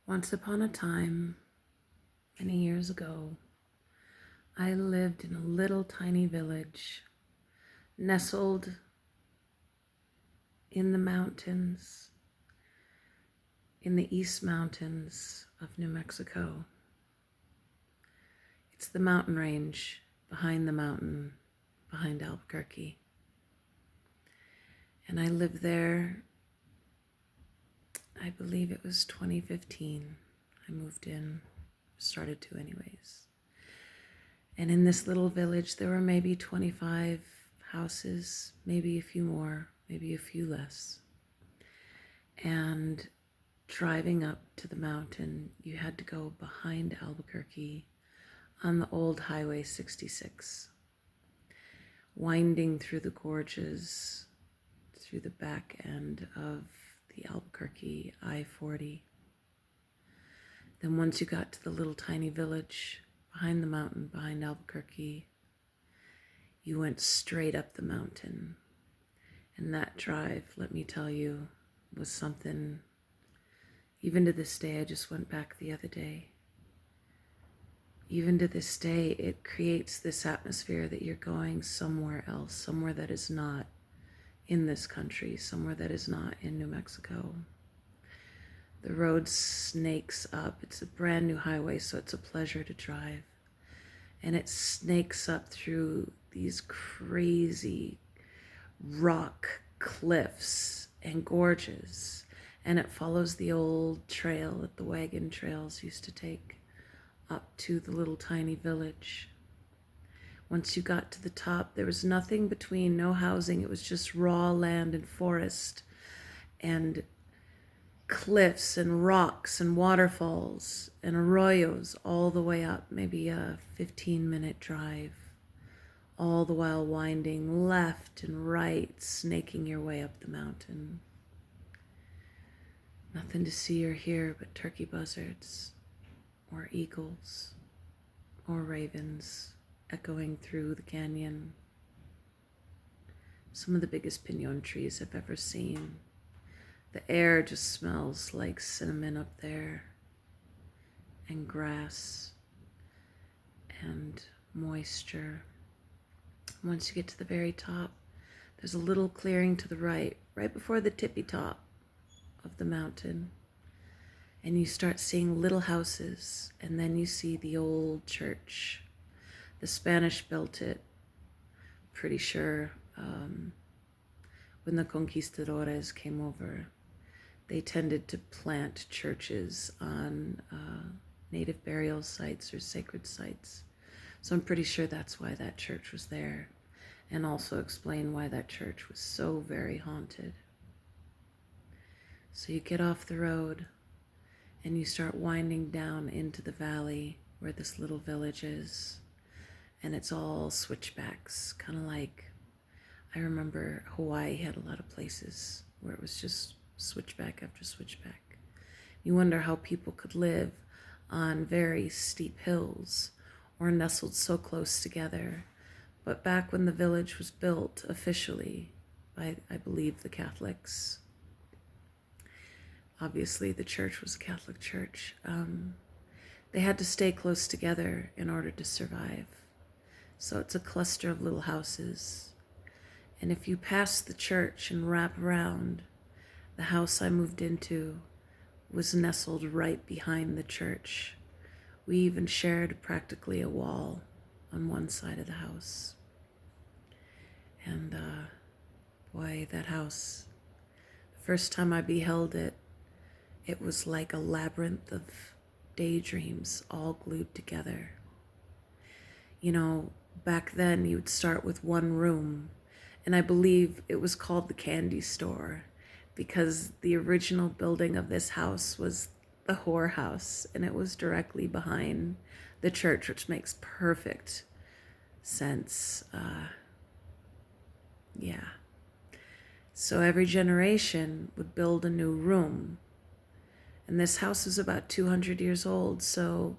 Once upon a time, many years ago, I lived in a little tiny village nestled in the mountains, in the East Mountains of New Mexico. It's the mountain range behind the mountain, behind Albuquerque. And I lived there, I believe it was 2015. I moved in, started to anyways. And in this little village, there were maybe 25 houses, maybe a few more, maybe a few less. And driving up to the mountain, you had to go behind Albuquerque on the old Highway 66, winding through the gorges, through the back end of the Albuquerque I-40. Then once you got to the little tiny village behind the mountain, behind Albuquerque, you went straight up the mountain. And that drive, let me tell you, was something, even to this day. I just went back the other day. Even to this day, it creates this atmosphere that you're going somewhere else, somewhere that is not in this country, somewhere that is not in New Mexico. The road snakes up. It's a brand new highway, so it's a pleasure to drive. And it snakes up through these crazy rock cliffs and gorges. And it follows the old trail that the wagon trails used to take up to the little tiny village. Once you got to the top, there was nothing between, no housing. It was just raw land and forest and cliffs and rocks and waterfalls and arroyos all the way up, maybe a 15-minute drive, all the while winding left and right, snaking your way up the mountain. Nothing to see or hear but turkey buzzards or eagles or ravens echoing through the canyon. Some of the biggest pinon trees I've ever seen. The air just smells like cinnamon up there, and grass, and moisture. Once you get to the very top, there's a little clearing to the right, right before the tippy top of the mountain. And you start seeing little houses, and then you see the old church. The Spanish built it, pretty sure, when the conquistadores came over. They tended to plant churches on native burial sites or sacred sites. So I'm pretty sure that's why that church was there, and also explain why that church was so very haunted. So you get off the road and you start winding down into the valley where this little village is. And it's all switchbacks, kind of like, I remember Hawaii had a lot of places where it was just switchback after switchback. You wonder how people could live on very steep hills or nestled so close together. But back when the village was built officially by, I believe, the Catholics, obviously the church was a Catholic church, they had to stay close together in order to survive. So it's a cluster of little houses. And if you pass the church and wrap around, the house I moved into was nestled right behind the church. We even shared practically a wall on one side of the house. And boy, that house, the first time I beheld it, it was like a labyrinth of daydreams all glued together. You know, back then you would start with one room, and I believe it was called the candy store because the original building of this house was the whorehouse, and it was directly behind the church, which makes perfect sense. So every generation would build a new room, and this house is about 200 years old, so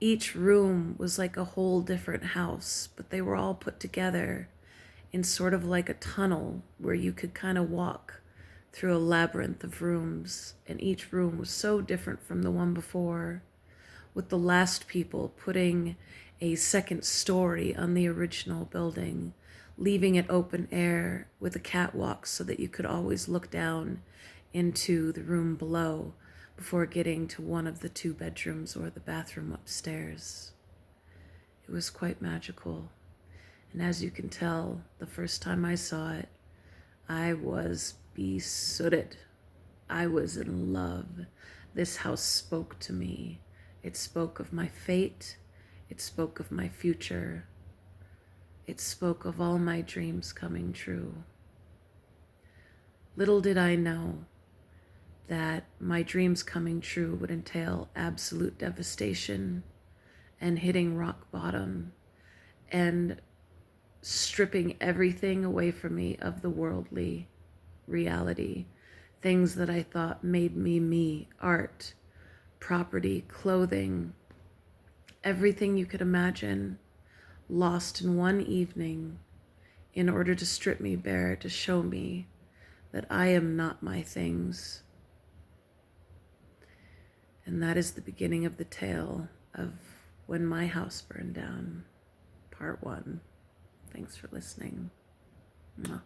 each room was like a whole different house, but they were all put together in sort of like a tunnel where you could kind of walk through a labyrinth of rooms, and each room was so different from the one before, with the last people putting a second story on the original building, leaving it open air with a catwalk so that you could always look down into the room below before getting to one of the 2 bedrooms or the bathroom upstairs. It was quite magical. And as you can tell, the first time I saw it, I was besooted. I was in love. This house spoke to me. It spoke of my fate. It spoke of my future. It spoke of all my dreams coming true. Little did I know that my dreams coming true would entail absolute devastation and hitting rock bottom and stripping everything away from me of the worldly reality, things that I thought made me me, art, property, clothing, everything you could imagine, lost in one evening in order to strip me bare, to show me that I am not my things. And that is the beginning of the tale of When My House Burned Down, Part 1. Thanks for listening. Mwah.